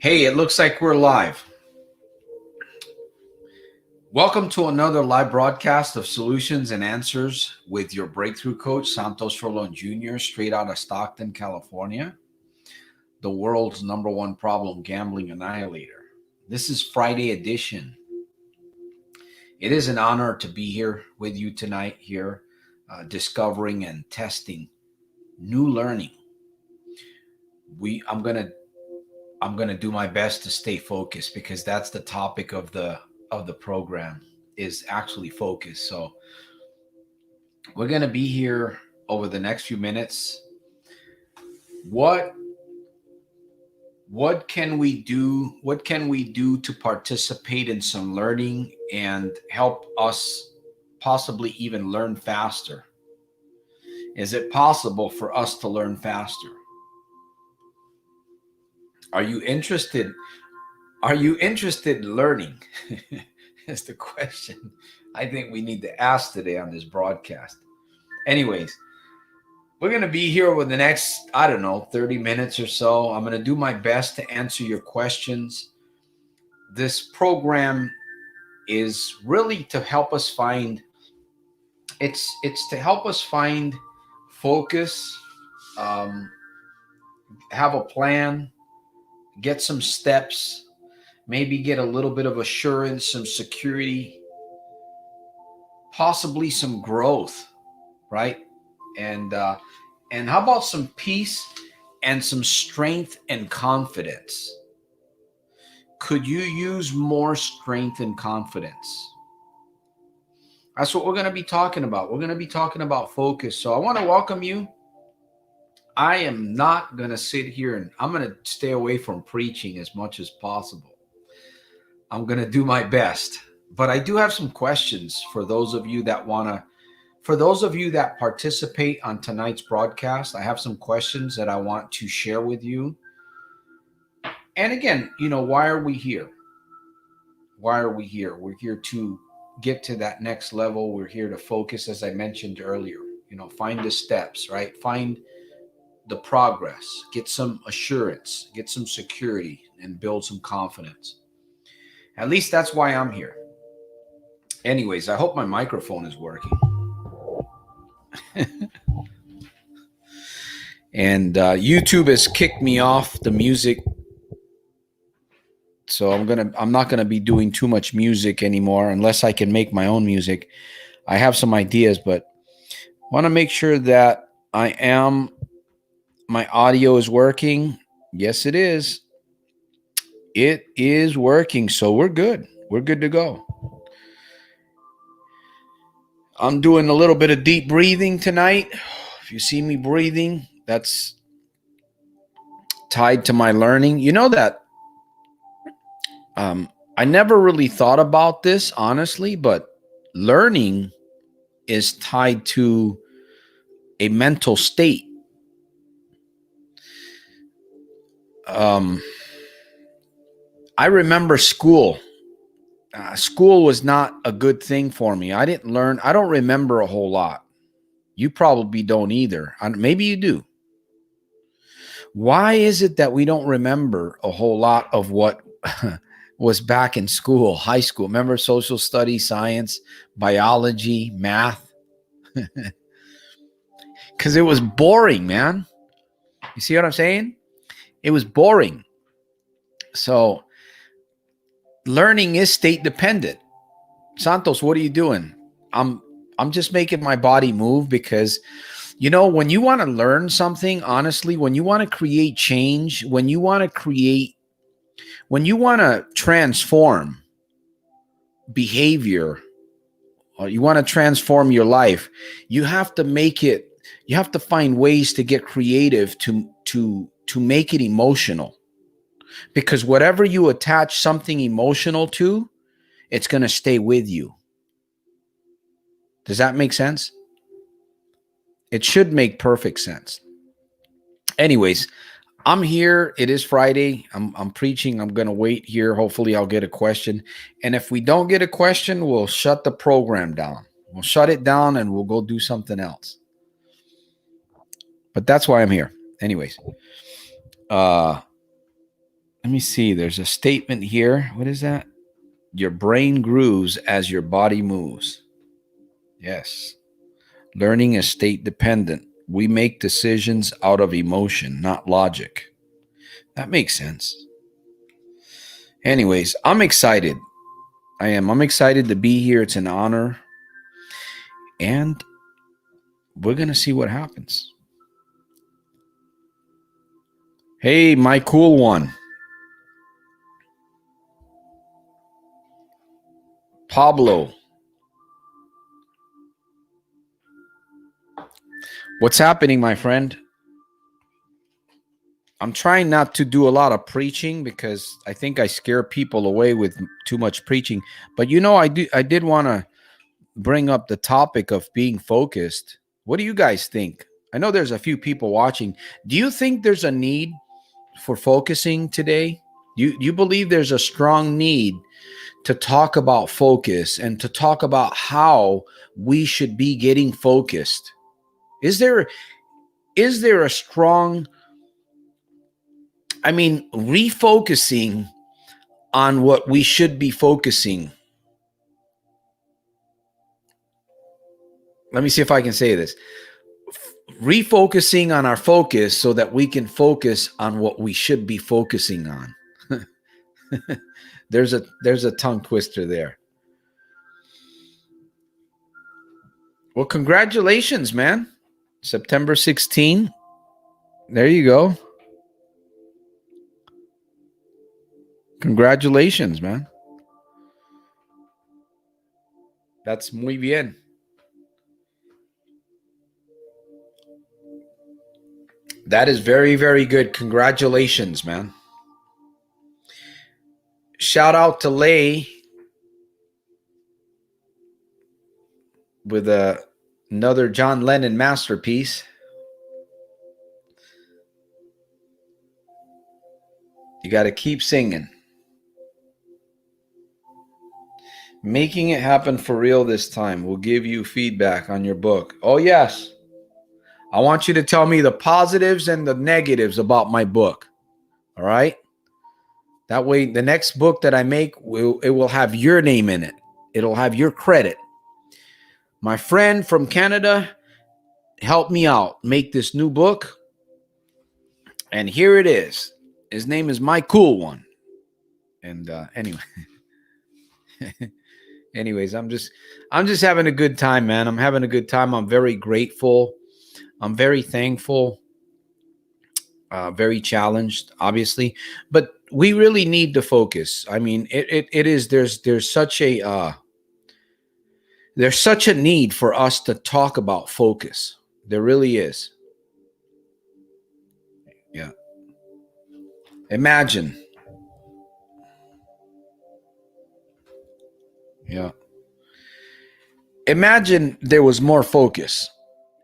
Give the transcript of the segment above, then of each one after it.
Hey, it looks like we're live. Welcome to another live broadcast of Solutions and Answers with your breakthrough coach, Santos Jr., straight out of Stockton, California, the world's #1 problem gambling annihilator. This is Friday edition. It is an honor to be here with you tonight here, discovering and testing new learning. I'm gonna do my best to stay focused because that's the topic of the program, is actually focus. So we're gonna be here over the next few minutes. What can we do? What can we do to participate in some learning and help us possibly even learn faster? Is it possible for us to learn faster? Are you interested? Are you interested in learning? That's the question I think we need to ask today on this broadcast. Anyways, we're going to be here over the next, 30 minutes or so. I'm going to do my best to answer your questions. This program is really to help us find, it's to help us find focus, have a plan, get some steps, maybe get a little bit of assurance, some security, possibly some growth, right? And how about some peace and some strength and confidence? Could you use more strength and confidence? That's what we're going to be talking about. We're going to be talking about focus. So I want to welcome you. I am not going to sit here and I'm going to stay away from preaching as much as possible. I'm going to do my best, but I do have some questions for those of you that participate on tonight's broadcast. I have some questions that I want to share with you. And again, why are we here? Why are we here? We're here to get to that next level. We're here to focus, as I mentioned earlier, find the steps, right? Find the progress, get some assurance, get some security, and build some confidence. At least that's why I'm here. Anyways, I hope my microphone is working. And YouTube has kicked me off the music, so I'm not gonna be doing too much music anymore unless I can make my own music. I have some ideas, but want to make sure that my audio is working. Yes, it is. It is working, so we're good. We're good to go. I'm doing a little bit of deep breathing tonight. If you see me breathing, that's tied to my learning. You know that I never really thought about this, honestly, but learning is tied to a mental state. I remember school. School was not a good thing for me. I didn't learn. I don't remember a whole lot. You probably don't either. Maybe you do. Why is it that we don't remember a whole lot of what was back in school, high school? Remember social studies, science, biology, math? Because it was boring, man. You see what I'm saying? It was boring. So learning is state dependent. Santos, what are you doing? I'm just making my body move because, when you want to learn something, honestly, when you want to create change, when you want to transform behavior, or you want to transform your life, you have to find ways to get creative to make it emotional. Because whatever you attach something emotional to, it's going to stay with you. Does that make sense? It should make perfect sense. Anyways, I'm here. It is Friday. I'm preaching. I'm going to wait here. Hopefully I'll get a question. And if we don't get a question, we'll shut the program down. We'll shut it down and we'll go do something else. But that's why I'm here. Anyways, Let me see. There's a statement here. What is that? Your brain grooves as your body moves. Yes. Learning is state dependent. We make decisions out of emotion, not logic. That makes sense. Anyways, I'm excited. I am. I'm excited to be here. It's an honor. And we're going to see what happens. Hey, my cool one. Pablo. What's happening, my friend? I'm trying not to do a lot of preaching because I think I scare people away with too much preaching. But I did want to bring up the topic of being focused. What do you guys think? I know there's a few people watching. Do you think there's a need for focusing today? You believe there's a strong need to talk about focus and to talk about how we should be getting focused? Is there a strong, refocusing on what we should be focusing? Let me see if I can say this. Refocusing on our focus so that we can focus on what we should be focusing on. There's a tongue twister there. Well, congratulations, man. September 16. There you go. Congratulations, man. That's muy bien. That is very, very good. Congratulations, man. Shout out to Lay with another John Lennon masterpiece. You got to keep singing. Making it happen for real this time. We'll give you feedback on your book. Oh, yes. I want you to tell me the positives and the negatives about my book. All right? That way, the next book that I make, it will have your name in it. It'll have your credit. My friend from Canada helped me out make this new book. And here it is. His name is My Cool One. And anyway. Anyways, I'm just having a good time, man. I'm having a good time. I'm very grateful. I'm very thankful. Very challenged, obviously, but we really need to focus. I mean, it is there's such a need for us to talk about focus. There really is. Yeah. Imagine. Yeah. Imagine there was more focus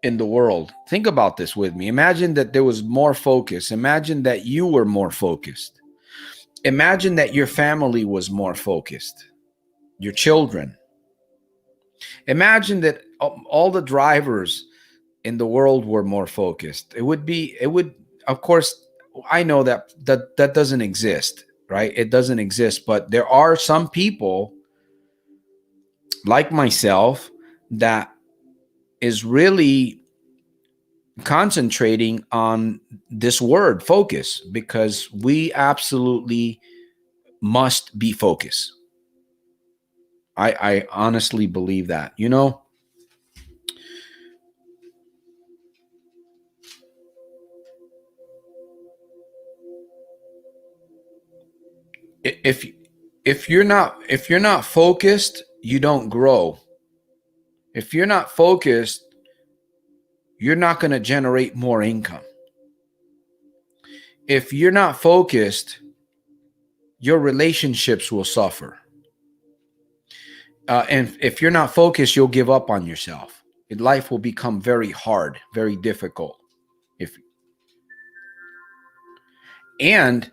in the world. Think about this with me. Imagine that there was more focus. Imagine that you were more focused. Imagine that your family was more focused. Your children. Imagine that all the drivers in the world were more focused. It would, of course, I know that doesn't exist, right? It doesn't exist, but there are some people like myself that is really concentrating on this word focus, because we absolutely must be focused. I honestly believe that. If you're not focused, you don't grow. If you're not focused, you're not going to generate more income. If you're not focused, your relationships will suffer. And if you're not focused, you'll give up on yourself. Life will become very hard, very difficult. And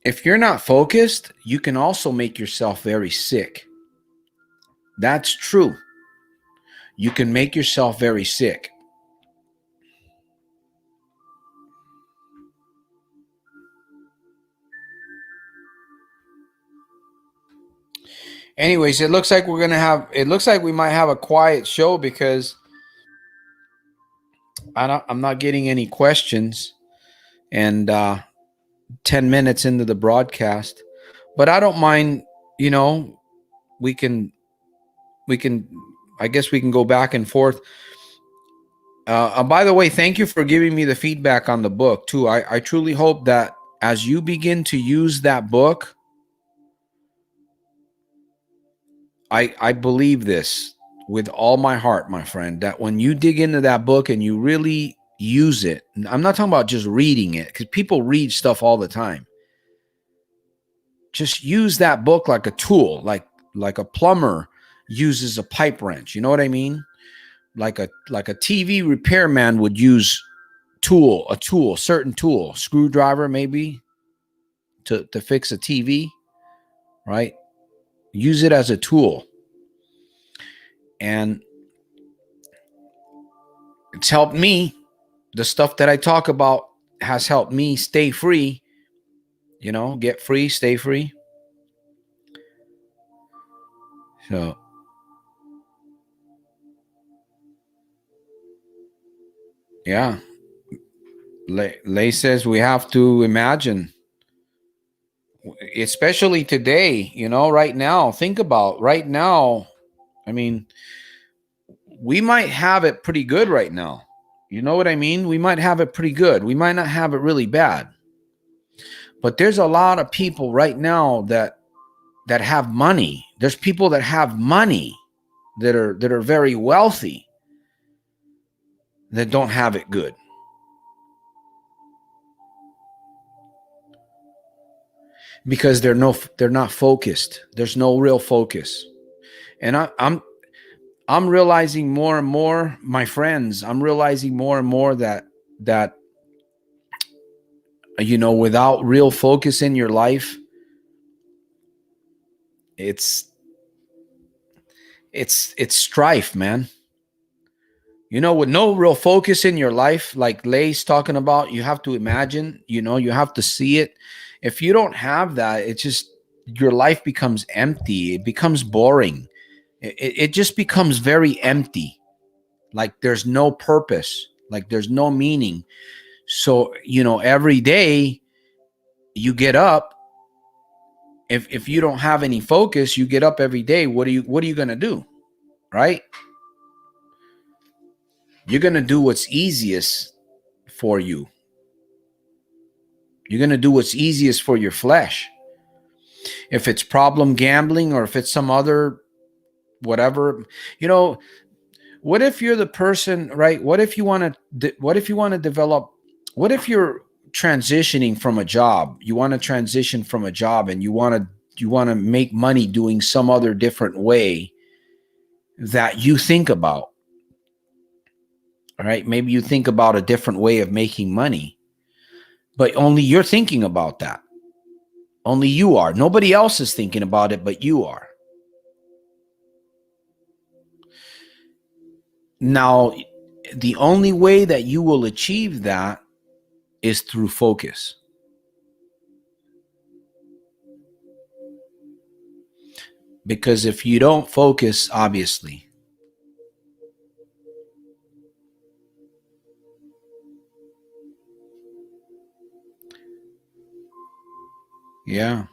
if you're not focused, you can also make yourself very sick. That's true. You can make yourself very sick. Anyways, it looks like it looks like we might have a quiet show because I'm not getting any questions, and 10 minutes into the broadcast. But I don't mind, you know, we can we can I guess we can go back and forth. By the way, thank you for giving me the feedback on the book too. I truly hope that as you begin to use that book, I believe this with all my heart, my friend, that when you dig into that book and you really use it, I'm not talking about just reading it, because people read stuff all the time. Just use that book like a tool, like a plumber uses a pipe wrench. You know what I mean? Like a TV repairman would use certain tool, screwdriver maybe to fix a TV, right? Use it as a tool. And it's helped me. The stuff that I talk about has helped me stay free, get free, stay free. So, yeah. Lay says we have to imagine, especially today, right now. Think about right now. I mean, we might have it pretty good right now. You know what I mean? We might have it pretty good. We might not have it really bad. But there's a lot of people right now that have money. There's people that have money that are very wealthy that don't have it good. Because they're not focused. There's no real focus. And I'm realizing more and more, my friends, I'm realizing more and more that without real focus in your life, it's strife, man. With no real focus in your life, like Lay's talking about, you have to imagine, you have to see it. If you don't have that, it's just, your life becomes empty. It becomes boring. It just becomes very empty. Like there's no purpose, like there's no meaning. So, every day you get up, if you don't have any focus, you get up every day. What are you going to do? Right? You're going to do what's easiest for you. You're going to do what's easiest for your flesh. If it's problem gambling or if it's some other whatever, what if you're the person, right? What if you want to develop, what if you're transitioning from a job? You want to transition from a job and you want to make money doing some other different way that you think about. All right. Maybe you think about a different way of making money, but only you're thinking about that. Only you are. Nobody else is thinking about it, but you are. Now, the only way that you will achieve that is through focus. Because if you don't focus, obviously, yeah.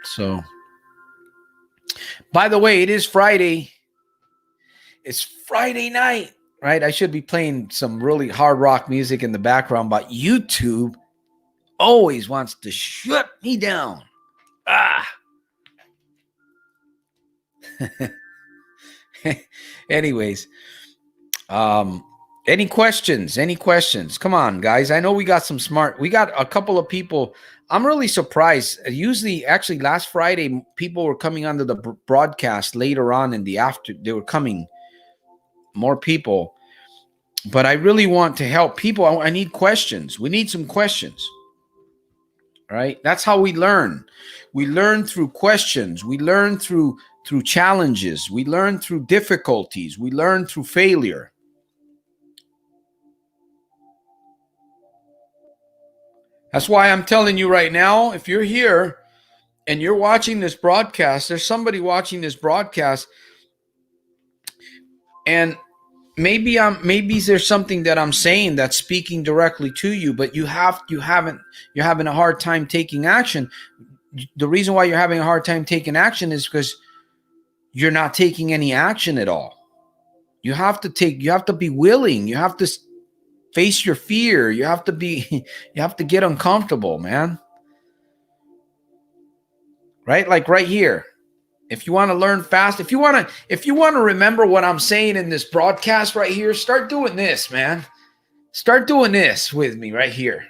So, by the way, it is Friday. It's Friday night, right? I should be playing some really hard rock music in the background, but YouTube always wants to shut me down. Anyways, any questions? Come on, guys. I know we got we got a couple of people. I'm really surprised. Usually, actually, last Friday, people were coming onto the broadcast later on in the after. They were coming, more people. But I really want to help people. I need questions. We need some questions. Right? That's how we learn. We learn through questions. We learn through challenges. We learn through difficulties. We learn through failure. That's why I'm telling you right now, if you're here and you're watching this broadcast, there's somebody watching this broadcast, and maybe there's something that I'm saying that's speaking directly to you, but you're having a hard time taking action. The reason why you're having a hard time taking action is because you're not taking any action at all. You have to be willing. You have to face your fear. You have to get uncomfortable, man. Right? Like right here. If you want to learn fast, if you want to remember what I'm saying in this broadcast right here, start doing this, man. Start doing this with me right here.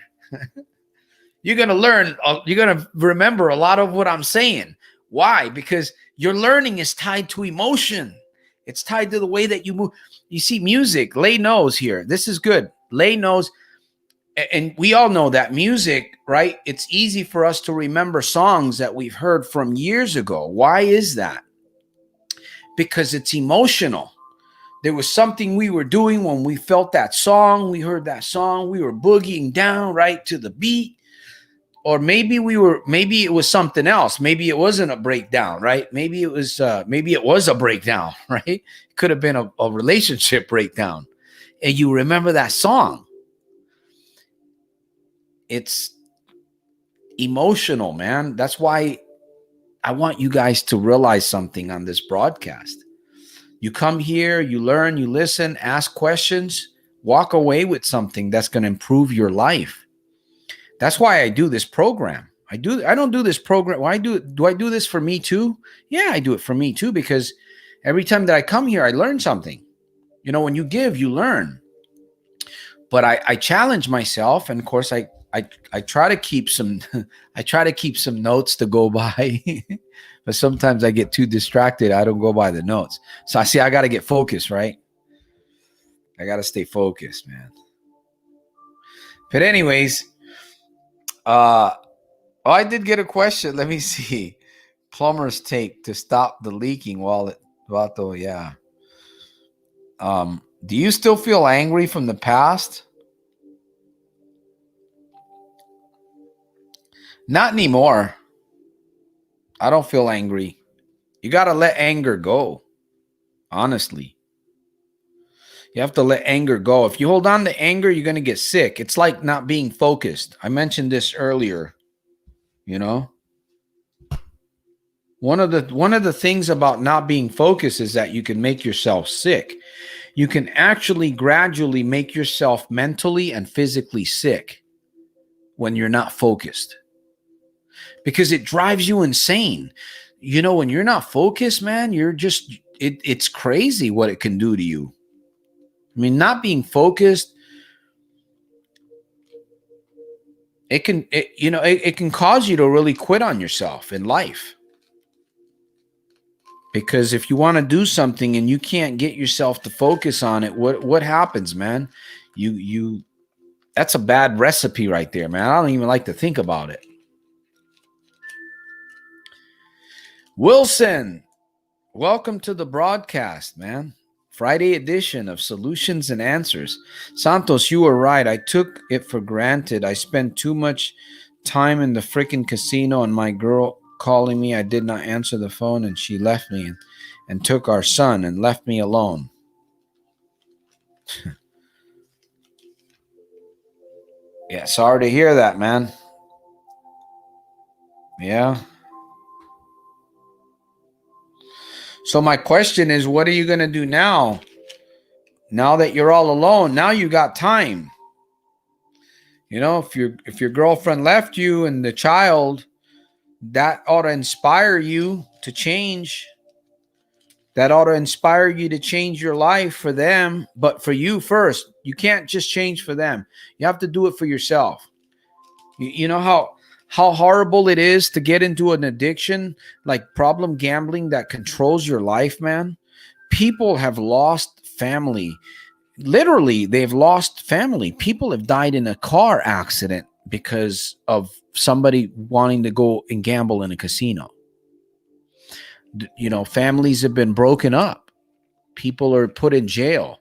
You're going to learn, you're going to remember a lot of what I'm saying. Why? Because your learning is tied to emotion. It's tied to the way that you move. You see, music, Lay knows here. This is good. Lay knows. And we all know that music, right? It's easy for us to remember songs that we've heard from years ago. Why is that? Because it's emotional. There was something we were doing when we felt that song. We heard that song. We were boogieing down right to the beat. Or maybe it was something else. Maybe it wasn't a breakdown, right? Maybe it was a breakdown, right? It could have been a relationship breakdown. And you remember that song. It's emotional, man. That's why I want you guys to realize something on this broadcast. You come here, you learn, you listen, ask questions, walk away with something that's going to improve your life. That's why I do this program. I don't do this program. Why do I do this for me too? Yeah, I do it for me too, because every time that I come here, I learn something. You know, when you give, you learn. But I challenge myself, and of course I try to keep some notes to go by. But sometimes I get too distracted. I don't go by the notes. So I got to get focused, right? I got to stay focused, man. But anyways, I did get a question. Let me see. Plumber's tape to stop the leaking Vato, yeah. Do you still feel angry from the past? Not anymore. I don't feel angry. You got to let anger go. Honestly. You have to let anger go. If you hold on to anger, you're going to get sick. It's like not being focused. I mentioned this earlier. You know, one of the things about not being focused is that you can make yourself sick. You can actually gradually make yourself mentally and physically sick when you're not focused, because it drives you insane. You know, when you're not focused, man, it's crazy what it can do to you. I mean, not being focused, it can cause you to really quit on yourself in life. Because if you want to do something and you can't get yourself to focus on it, what happens, man? That's a bad recipe right there, man. I don't even like to think about it. Wilson, welcome to the broadcast, man. Friday edition of Solutions and Answers. Santos, you were right. I took it for granted. I spent too much time in the freaking casino, and my girl calling me. I did not answer the phone, and she left me and took our son and left me alone. Yeah, sorry to hear that, man. Yeah. So my question is, what are you going to do now? Now that you're all alone, now you got time. You know, if your girlfriend left you and the child, that ought to inspire you to change. That ought to inspire you to change your life for them, but for you first. You can't just change for them. You have to do it for yourself. You know how horrible it is to get into an addiction like problem gambling that controls your life, man. People have lost family. Literally, they've lost family. People have died in a car accident because of somebody wanting to go and gamble in a casino. You know, families have been broken up. People are put in jail.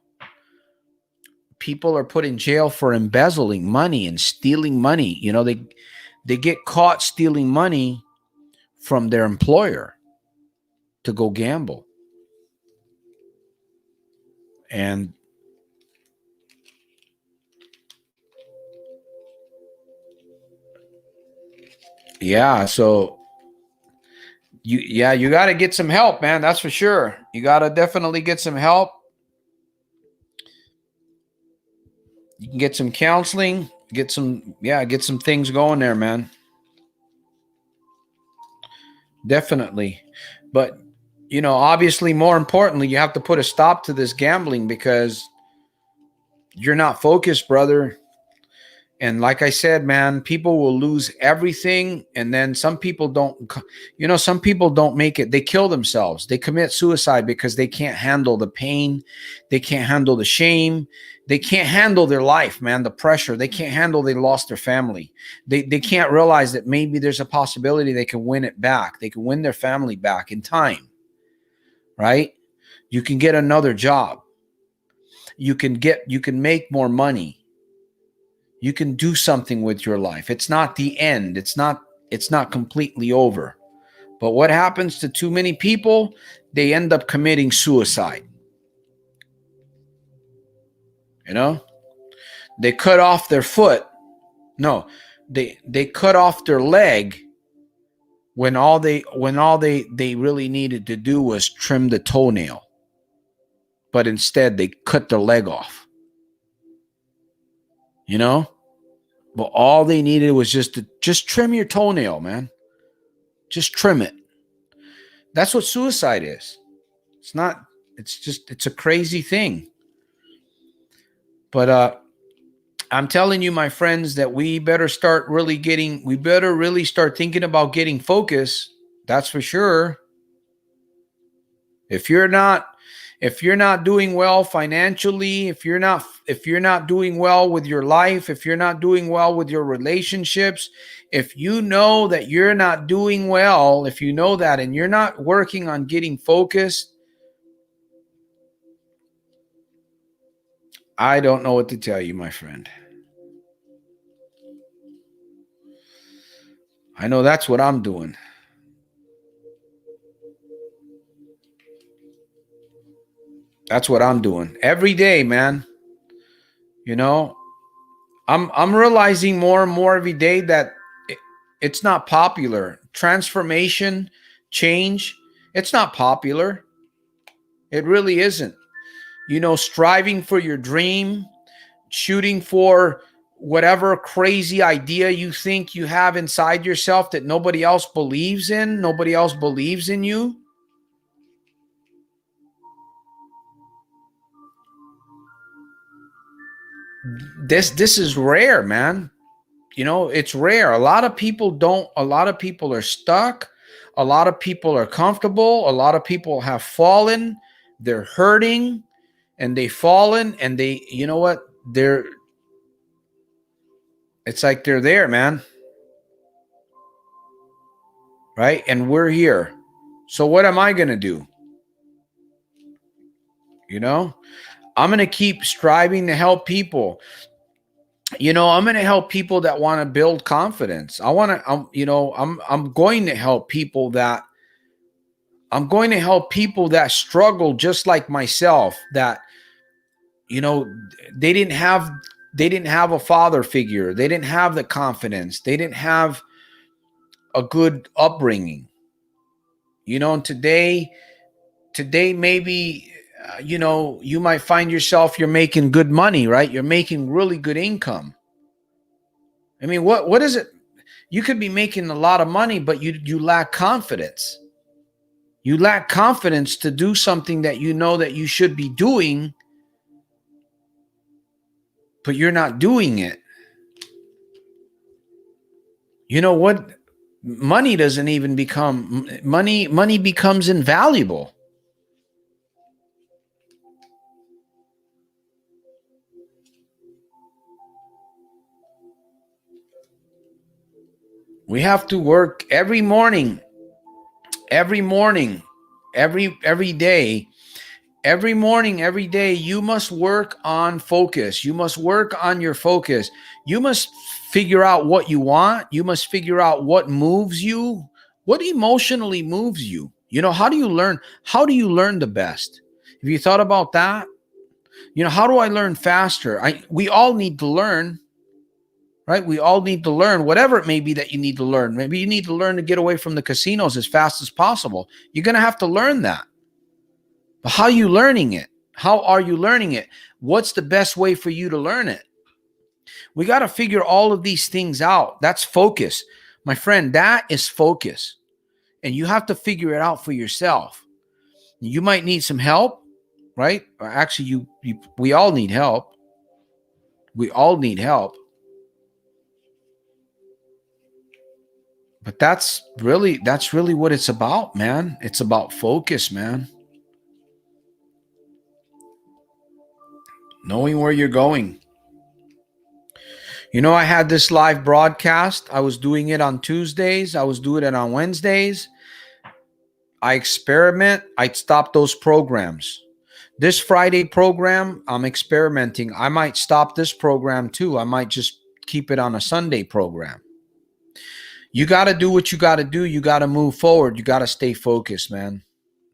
People are put in jail for embezzling money and stealing money. You know, they get caught stealing money from their employer to go gamble. And yeah, so you got to get some help, man. That's for sure. You got to definitely get some help. You can get some counseling, get some things going there, man. Definitely. But, obviously, more importantly, you have to put a stop to this gambling because you're not focused, brother. And like I said, man, people will lose everything. And then some people don't make it. They kill themselves. They commit suicide because they can't handle the pain. They can't handle the shame. They can't handle their life, man, the pressure. They can't handle they lost their family. They can't realize that maybe there's a possibility they can win it back. They can win their family back in time, right? You can get another job. You can make more money. You can do something with your life. It's not the end. It's not completely over. But what happens to too many people? They end up committing suicide. They cut off their foot. No, they cut off their leg when all they really needed to do was trim the toenail. But instead they cut their leg off. But all they needed was just trim your toenail, man. Just trim it. That's what suicide is. It's a crazy thing. But I'm telling you, my friends, that we better really start thinking about getting focused. That's for sure. If you're not doing well financially, if you're not doing well with your life, if you're not doing well with your relationships, if you know that you're not doing well, if you know that and you're not working on getting focused, I don't know what to tell you, my friend. I know that's what I'm doing. That's what I'm doing every day, man. I'm realizing more and more every day that it's not popular. Transformation, change, it's not popular. It really isn't. Striving for your dream, shooting for whatever crazy idea you think you have inside yourself that nobody else believes in, nobody else believes in you. This is rare, man. It's rare. A lot of people are stuck. A lot of people are comfortable. A lot of people have fallen. They're hurting and they've fallen and they, what? It's like they're there, man. Right? And we're here. So what am I going to do? I'm going to keep striving to help people. I'm going to help people that want to build confidence. I'm going to help people that struggle just like myself, that, they didn't have a father figure. They didn't have the confidence. They didn't have a good upbringing. And today maybe, you might find yourself, you're making good money, right? You're making really good income. I mean, what is it? You could be making a lot of money, but you lack confidence. You lack confidence to do something that you know that you should be doing, but you're not doing it. You know what? Money doesn't even become money. Money becomes invaluable. We have to work every morning, every day. Every morning, every day, you must work on focus. You must work on your focus. You must figure out what you want. You must figure out what moves you, What emotionally moves you? You know, how do you learn? How do you learn the best? Have you thought about that? You know, how do I learn faster? We all need to learn, right? We all need to learn whatever it may be that you need to learn. Maybe you need to learn to get away from the casinos as fast as possible. You're going to have to learn that. But how are you learning it? How are you learning it? What's the best way for you to learn it? We got to figure all of these things out. That's focus. My friend, that is focus. And you have to figure it out for yourself. You might need some help, right? Actually, we all need help. We all need help. But that's really what it's about, man. It's about focus, man. Knowing where you're going. You know, I had this live broadcast. I was doing it on Tuesdays. I was doing it on Wednesdays. I experiment. I stop those programs. This Friday program, I'm experimenting. I might stop this program too. I might just keep it on a Sunday program. You got to do what you got to do. You got to move forward. You got to stay focused, man.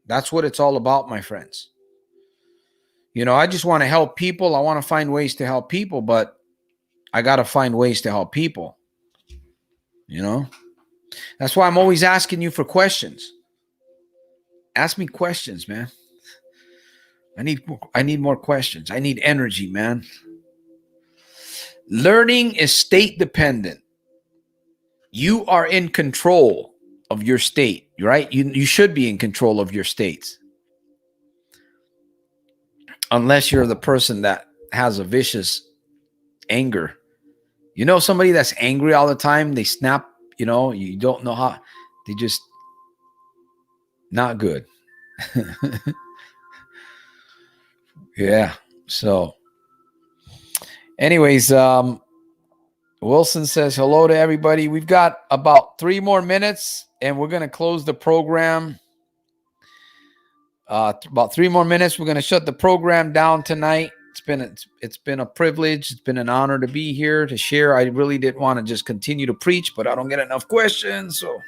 That's what it's all about, my friends. You know, I just want to help people. I want to find ways to help people, but I got to find ways to help people. You know, that's why I'm always asking you for questions. Ask me questions, man. I need more questions. I need energy, man. Learning is state dependent. You are in control of your state, right? You should be in control of your states. Unless you're the person that has a vicious anger. You know, somebody that's angry all the time, they snap, you know, you don't know how, they just not good. Yeah. So anyways, Wilson says hello to everybody. We've got about 3 more minutes and we're going to close the program. About 3 more minutes. We're going to shut the program down tonight. It's been a privilege. It's been an honor to be here to share. I really didn't want to just continue to preach, but I don't get enough questions. So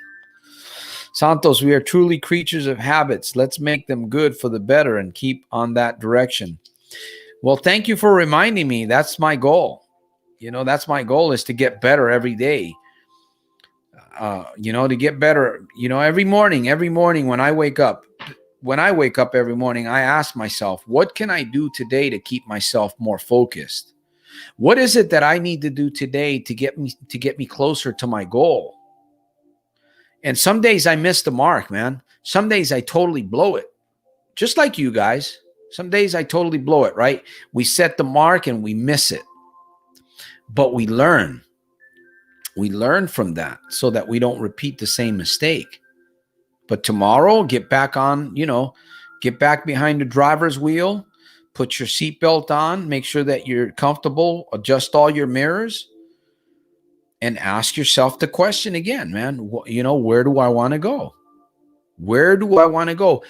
Santos, we are truly creatures of habits. Let's make them good for the better and keep on that direction. Well, thank you for reminding me. That's my goal. You know, that's my goal, is to get better every day. You know, to get better, you know, every morning when I wake up every morning, I ask myself, what can I do today to keep myself more focused? What is it that I need to do today to get me closer to my goal? And some days I miss the mark, man. Some days I totally blow it. Just like you guys. Some days I totally blow it, right? We set the mark and we miss it. But we learn. We learn from that so that we don't repeat the same mistake. But tomorrow, get back on, you know, get back behind the driver's wheel, put your seatbelt on, make sure that you're comfortable, adjust all your mirrors, and ask yourself the question again, man, you know, where do I want to go? Where do I want to go?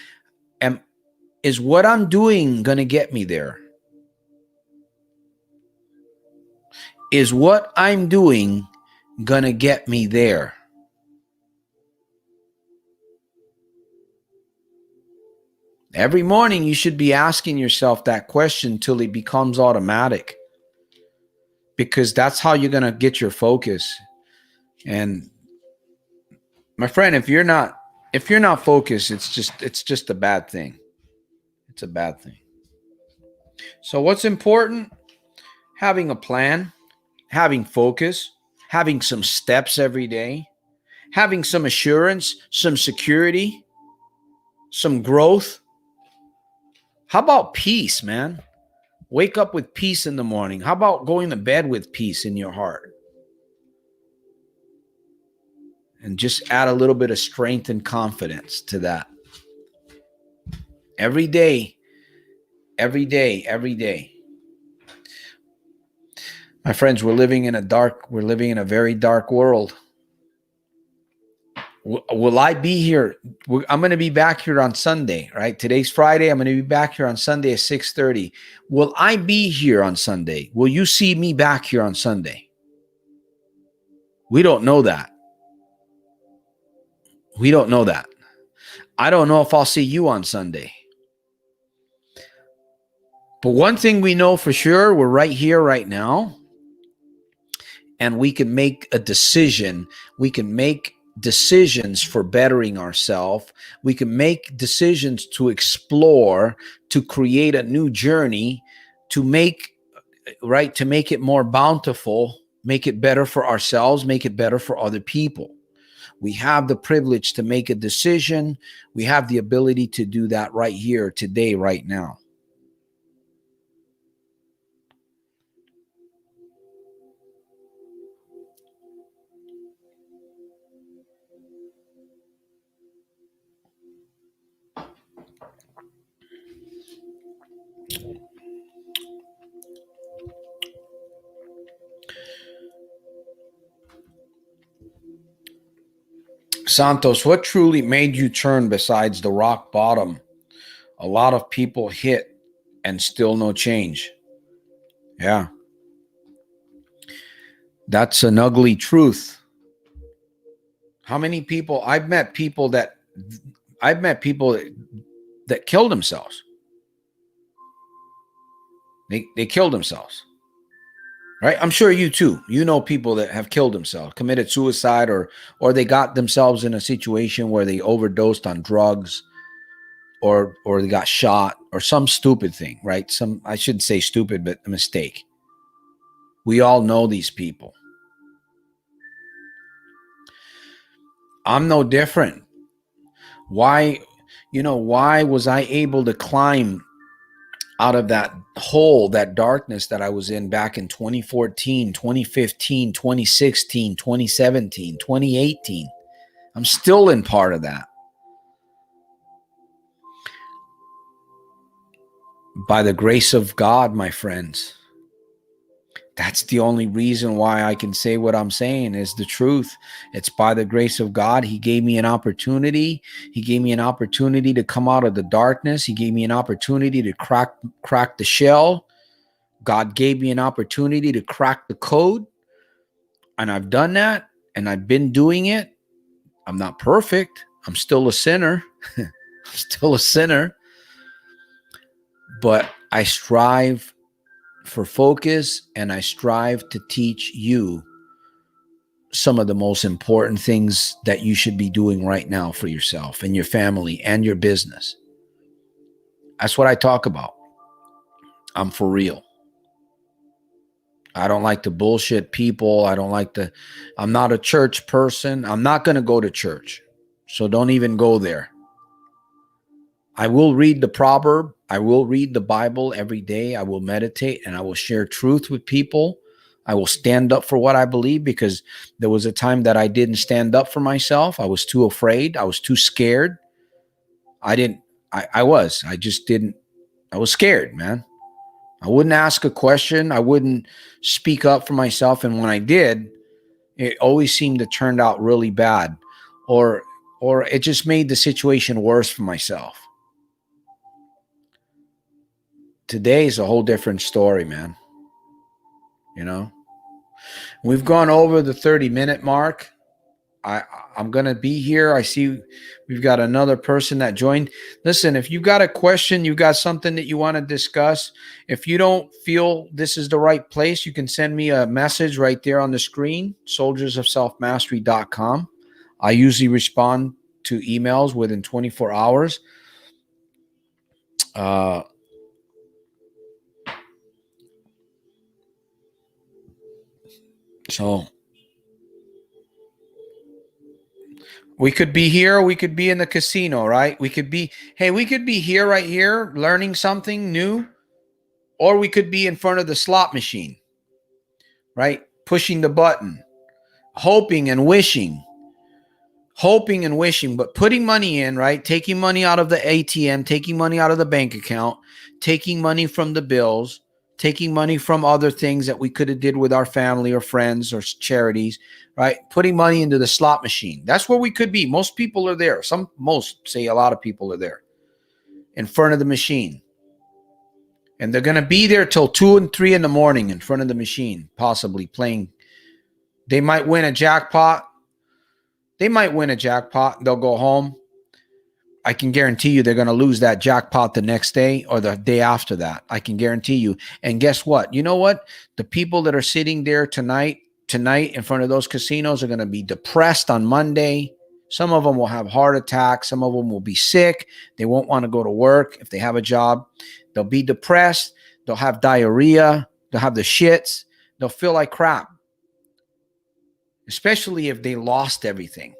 And is what I'm doing going to get me there? Is what I'm doing going to get me there? Every morning, you should be asking yourself that question till it becomes automatic, because that's how you're going to get your focus. And my friend, if you're not focused, it's just a bad thing. It's a bad thing. So what's important? Having a plan, having focus, having some steps every day, having some assurance, some security, some growth. How about peace, man? Wake up with peace in the morning. How about going to bed with peace in your heart? And just add a little bit of strength and confidence to that. Every day, every day, every day. My friends, we're living in a very dark world. Will I be here? I'm going to be back here on Sunday, right? Today's Friday. I'm going to be back here on Sunday at 6:30. Will I be here on Sunday? Will you see me back here on Sunday? We don't know that. We don't know that. I don't know if I'll see you on Sunday. But one thing we know for sure, we're right here, right now, and we can make a decision. We can make decisions for bettering ourselves. We can make decisions to explore, to create a new journey, to make it more bountiful, make it better for ourselves, make it better for other people. We have the privilege to make a decision. We have the ability to do that right here, today, right now. Santos, what truly made you turn besides the rock bottom? A lot of people hit and still no change. Yeah. That's an ugly truth. How many people I've met people that killed themselves. They killed themselves. Right? I'm sure you too. You know people that have killed themselves, committed suicide, or they got themselves in a situation where they overdosed on drugs, or they got shot, or some stupid thing, right? I shouldn't say stupid, but a mistake. We all know these people. I'm no different. Why was I able to climb out of that hole, that darkness that I was in back in 2014, 2015, 2016, 2017, 2018? I'm still in part of that. By the grace of God, my friends. That's the only reason why I can say what I'm saying is the truth. It's by the grace of God. He gave me an opportunity. He gave me an opportunity to come out of the darkness. He gave me an opportunity to crack the shell. God gave me an opportunity to crack the code. And I've done that, and I've been doing it. I'm not perfect. I'm still a sinner. I'm still a sinner. But I strive for focus, and I strive to teach you some of the most important things that you should be doing right now for yourself and your family and your business. That's what I talk about. I'm for real. I don't like to bullshit people. I'm not a church person. I'm not going to go to church. So don't even go there. I will read the proverb. I will read the Bible every day. I will meditate, and I will share truth with people. I will stand up for what I believe, because there was a time that I didn't stand up for myself. I was too afraid. I was too scared. I was scared, man. I wouldn't ask a question. I wouldn't speak up for myself. And when I did, it always seemed to turn out really bad, or it just made the situation worse for myself. Today is a whole different story, man. You know, we've gone over the 30-minute mark. I'm going to be here. I see we've got another person that joined. Listen, if you've got a question, you've got something that you want to discuss, if you don't feel this is the right place, you can send me a message right there on the screen, soldiersofselfmastery.com. I usually respond to emails within 24 hours. So we could be here, we could be in the casino, right? We could be here, right here, learning something new, or we could be in front of the slot machine, right? Pushing the button, hoping and wishing, but putting money in, right? Taking money out of the ATM, taking money out of the bank account, taking money from the bills, taking money from other things that we could have did with our family or friends or charities, right? Putting money into the slot machine. That's where we could be. Most people are there. A lot of people are there in front of the machine. And they're going to be there till 2 and 3 in the morning in front of the machine, possibly playing. They might win a jackpot. They might win a jackpot. They'll go home. I can guarantee you they're going to lose that jackpot the next day or the day after that. I can guarantee you. And guess what? You know what? The people that are sitting there tonight in front of those casinos are going to be depressed on Monday. Some of them will have heart attacks. Some of them will be sick. They won't want to go to work if they have a job. They'll be depressed. They'll have diarrhea. They'll have the shits. They'll feel like crap, especially if they lost everything.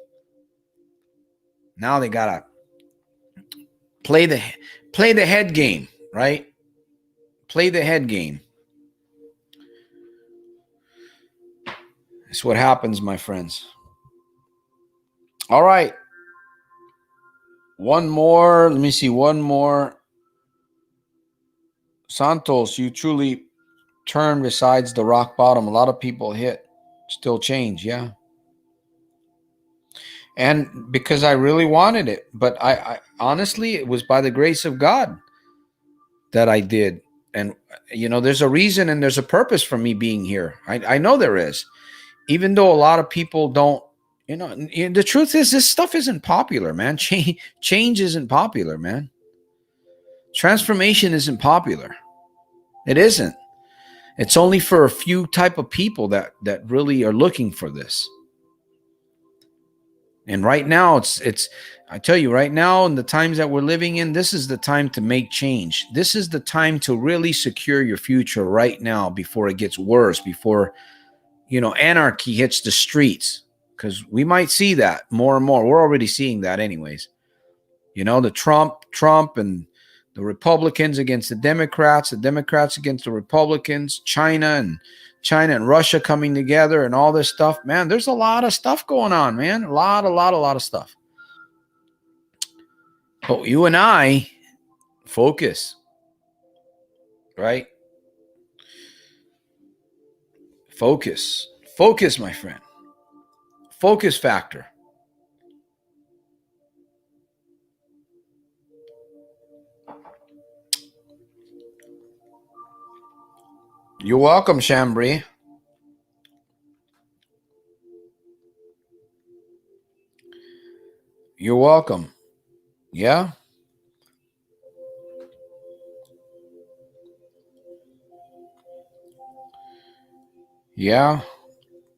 Now they got to play the head game, right? Play the head game. That's what happens, my friends. All right. One more. Let me see. One more. Santos, you truly turn besides the rock bottom. A lot of people hit, still change. Yeah. And because I really wanted it, but I honestly, it was by the grace of God that I did. And, there's a reason and there's a purpose for me being here. I know there is, even though a lot of people don't, the truth is this stuff isn't popular, man. Change isn't popular, man. Transformation isn't popular. It isn't. It's only for a few type of people that really are looking for this. And right now, I tell you right now, in the times that we're living in, this is the time to make change. This is the time to really secure your future right now before it gets worse, before, anarchy hits the streets, because we might see that more and more. We're already seeing that anyways. The Trump and the Republicans against the Democrats against the Republicans, China and Russia coming together and all this stuff. Man, there's a lot of stuff going on, man. A lot of stuff. But you and I focus, right? Focus, my friend. Focus factor. You're welcome, Chambry. You're welcome. Yeah. Yeah.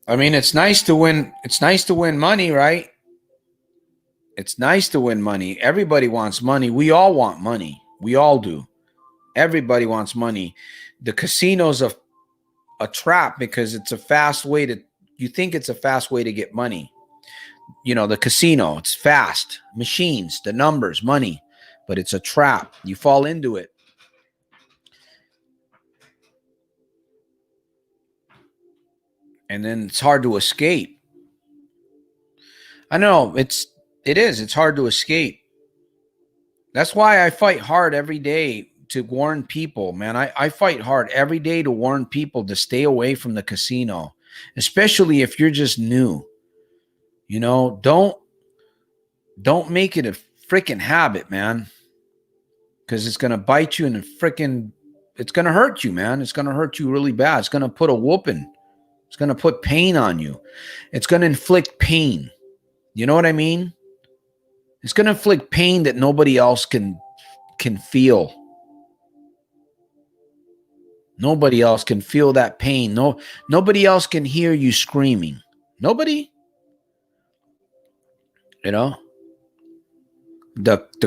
I mean, it's nice to win. It's nice to win money, right? It's nice to win money. Everybody wants money. We all want money. We all do. Everybody wants money. The casino's a trap because it's a fast way to, you think it's a fast way to get money. The casino, it's fast. Machines, the numbers, money. But it's a trap. You fall into it. And then it's hard to escape. I know, it is. It's hard to escape. That's why I fight hard every day to warn people, man. I fight hard every day to warn people to stay away from the casino, especially if you're just new. Don't make it a freaking habit, man, because it's going to bite you and it's going to hurt you, man. It's going to hurt you really bad. It's going to put a whooping. It's going to put pain on you. It's going to inflict pain. You know what I mean? It's going to inflict pain that nobody else can feel. Nobody else can feel that pain. Nobody else can hear you screaming. Nobody. The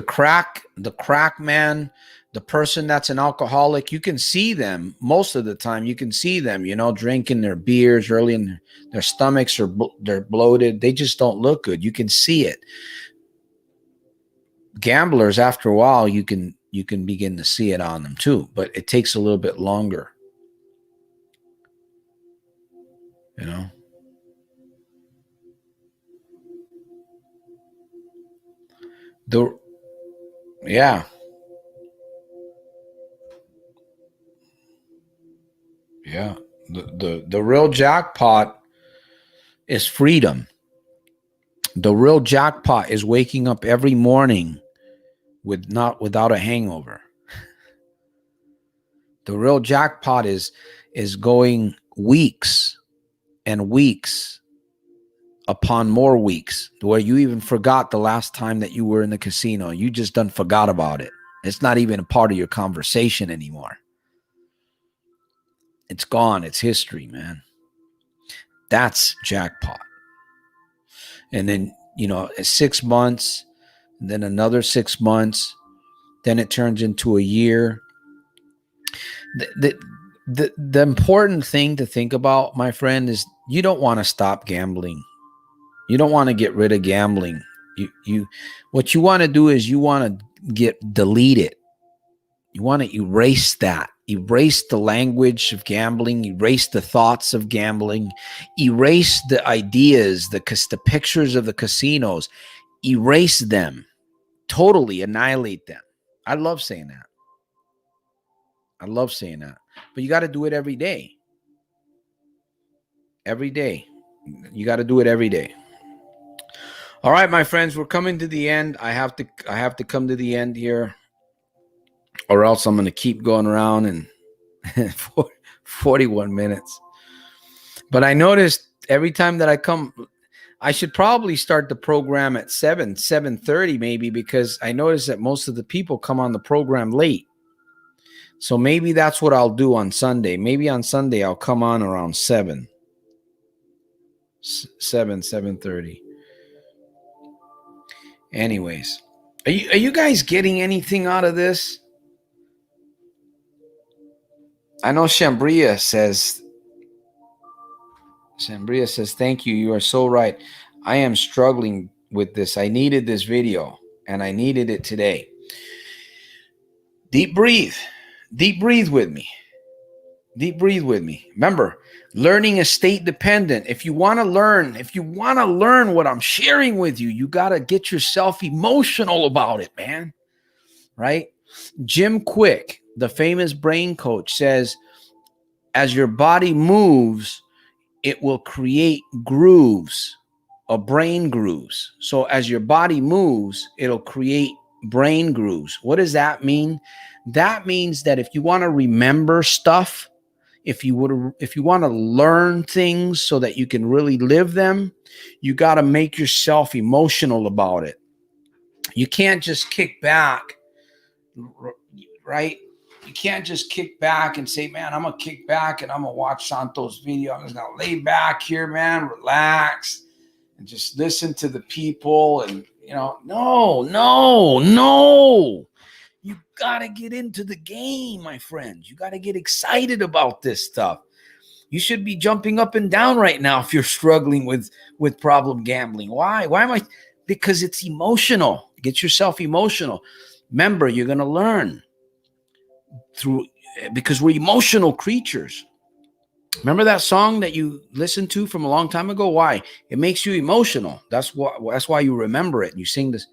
crack man, the person that's an alcoholic, you can see them most of the time. You can see them, drinking their beers early, and their stomachs they're bloated. They just don't look good. You can see it. Gamblers, after a while, you can begin to see it on them too, but it takes a little bit longer. Yeah. The real jackpot is freedom. The real jackpot is waking up every morning without a hangover. The real jackpot is going weeks and weeks upon more weeks where you even forgot the last time that you were in the casino. You just done forgot about it. It's not even a part of your conversation anymore. It's gone. It's history, man. That's jackpot. And then, 6 months, and then another 6 months, then it turns into a year. The important thing to think about, my friend, is you don't want to stop gambling. You don't want to get rid of gambling. What you want to do is you want to delete it. You want to erase that. Erase the language of gambling. Erase the thoughts of gambling. Erase the ideas, the pictures of the casinos. Erase them. Totally annihilate them. I love saying that. But you got to do it every day. Every day. You got to do it every day. All right, my friends, we're coming to the end. I have to come to the end here, or else I'm going to keep going around and 41 minutes. But I noticed every time that I come, I should probably start the program at 7:30 maybe, because I noticed that most of the people come on the program late. So maybe that's what I'll do on Sunday. Maybe on Sunday I'll come on around 7:30. Anyways, are you guys getting anything out of this? I know Shambria says, thank you. You are so right. I am struggling with this. I needed this video, and I needed it today. Deep breathe. Deep breathe with me. Deep breathe with me. Remember, learning is state dependent. If you want to learn what I'm sharing with you, you got to get yourself emotional about it, man. Right? Jim Quick, the famous brain coach, says, as your body moves, it will create grooves, or brain grooves. So as your body moves, it'll create brain grooves. What does that mean? That means that if you want to remember stuff, if you want to learn things so that you can really live them, you got to make yourself emotional about it. You can't just kick back, right? You can't just kick back and say, man, I'm going to kick back and I'm going to watch Santos' video. I'm just going to lay back here, man, relax, and just listen to the people. And, no. You got to get into the game, my friends. You got to get excited about this stuff. You should be jumping up and down right now if you're struggling with problem gambling. Why? Because it's emotional. Get yourself emotional. Remember, you're going to learn because we're emotional creatures. Remember that song that you listened to from a long time ago? Why? It makes you emotional. That's why you remember it. And you sing this,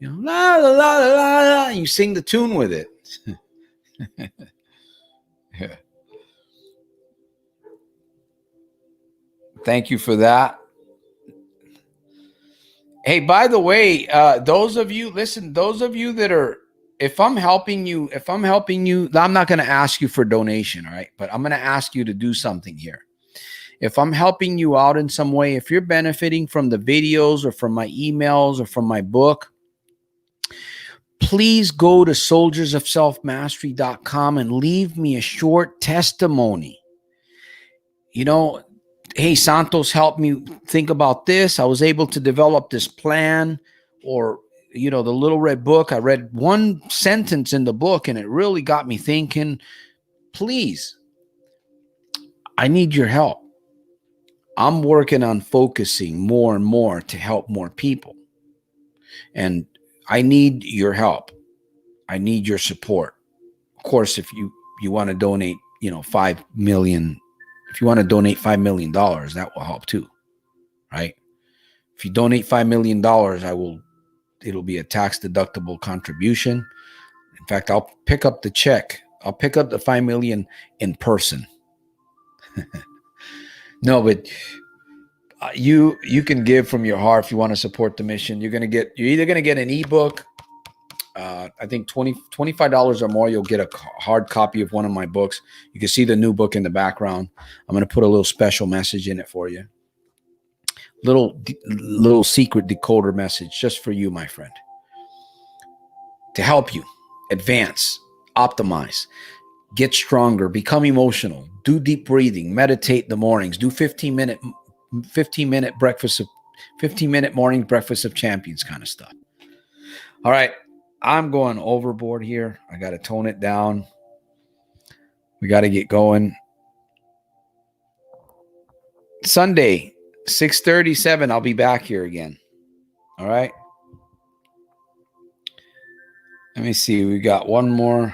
la la la la la, and you sing the tune with it. Yeah. Thank you for that. Hey, by the way, those of you that are, if I'm helping you, I'm not going to ask you for donation, all right? But I'm going to ask you to do something here. If I'm helping you out in some way, if you're benefiting from the videos or from my emails or from my book, please go to soldiersofselfmastery.com and leave me a short testimony. Hey, Santos helped me think about this. I was able to develop this plan. Or, the Little Red Book. I read one sentence in the book and it really got me thinking. Please, I need your help. I'm working on focusing more and more to help more people. And I need your help. I need your support. Of course, if you want to donate, 5 million, if you want to donate $5 million, that will help too, right? If you donate $5 million, it'll be a tax deductible contribution. In fact, I'll pick up the check. I'll pick up the $5 million in person. No, but you can give from your heart if you want to support the mission. You're either going to get an ebook. I think $25 or more, you'll get a hard copy of one of my books. You can see the new book in the background. I'm going to put a little special message in it for you. Little secret decoder message just for you, my friend, to help you advance, optimize, get stronger, become emotional, do deep breathing, meditate in the mornings, do 15-minute breakfast of 15-minute morning breakfast of champions kind of stuff. All right, I'm going overboard here. I got to tone it down. We got to get going. Sunday, 6:37, I'll be back here again. All right. Let me see. We got one more.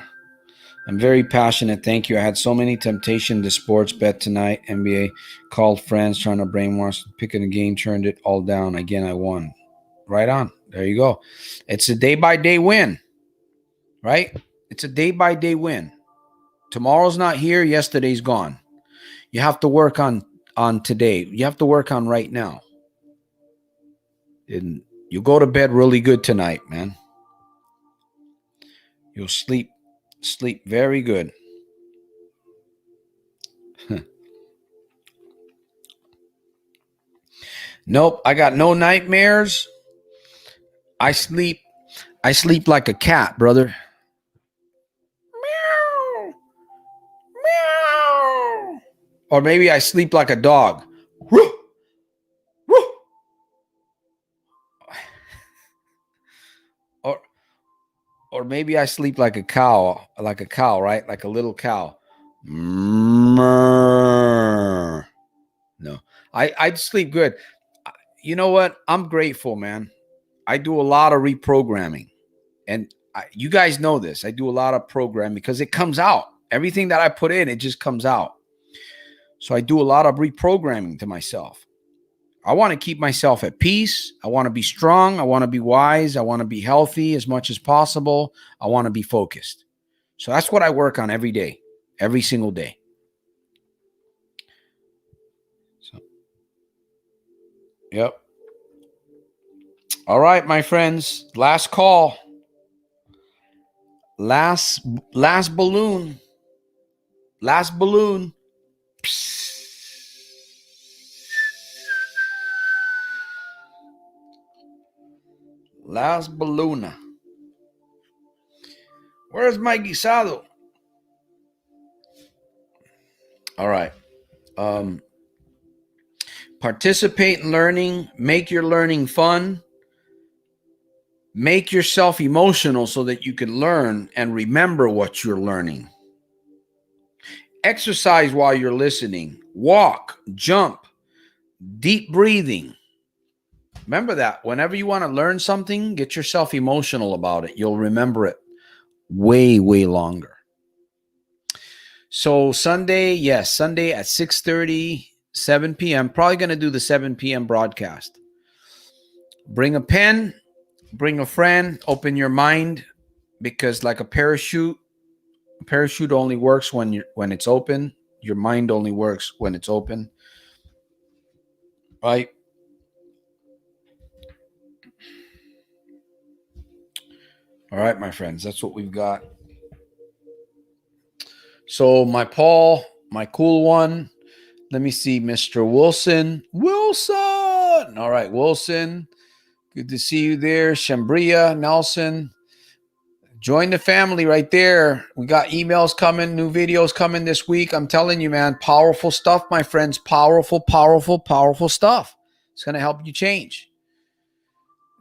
I'm very passionate. Thank you. I had so many temptation to sports bet tonight. NBA called friends trying to brainwash, picking a game, turned it all down. Again, I won. Right on. There you go. It's a day-by-day win, right? It's a day-by-day win. Tomorrow's not here. Yesterday's gone. You have to work on today. You have to work on right now. And you go to bed really good tonight, man. You'll sleep very good. Nope, I got no nightmares. I sleep like a cat, brother. Meow. Meow. Or maybe I sleep like a dog. Woo. Woo. Or maybe I sleep like a cow, right? Like a little cow. No, I'd sleep good. You know what? I'm grateful, man. I do a lot of reprogramming. And you guys know this. I do a lot of programming because it comes out. Everything that I put in, it just comes out. So I do a lot of reprogramming to myself. I want to keep myself at peace. I want to be strong. I want to be wise. I want to be healthy as much as possible. I want to be focused. So that's what I work on every day, every single day. So, yep. All right, my friends. Last call. Last balloon. Last balloon. Psst. Last balloon. Where's my guisado? All right. Participate in learning. Make your learning fun. Make yourself emotional so that you can learn and remember what you're learning. Exercise while you're listening. Walk, jump, deep breathing. Remember that whenever you want to learn something, get yourself emotional about it. You'll remember it way, way longer. So Sunday at 6:30, 7 p.m. Probably going to do the 7 p.m. broadcast. Bring a pen, bring a friend, open your mind, because like a parachute only works when it's open. Your mind only works when it's open. Right? All right, my friends, that's what we've got. So my Paul, my cool one. Let me see, Mr. Wilson. All right, Wilson. Good to see you there. Shambria, Nelson. Join the family right there. We got emails coming, new videos coming this week. I'm telling you, man, powerful stuff, my friends. Powerful, powerful, powerful stuff. It's going to help you change.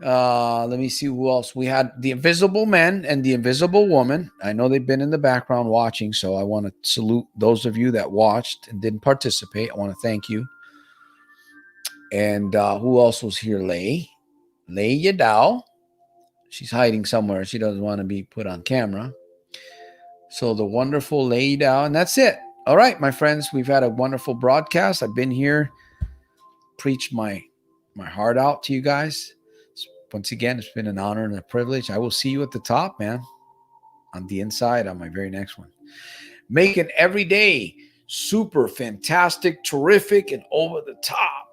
Let me see who else. We had the Invisible Men and the Invisible Woman. I know they've been in the background watching, so I want to salute those of you that watched and didn't participate. I want to thank you. And who else was here? Lei Yadao. She's hiding somewhere. She doesn't want to be put on camera. So the wonderful Lei Yadao, and that's it. All right, my friends, we've had a wonderful broadcast. I've been here, preached my heart out to you guys. Once again, it's been an honor and a privilege. I will see you at the top, man, on the inside on my very next one. Make it every day super fantastic, terrific, and over the top.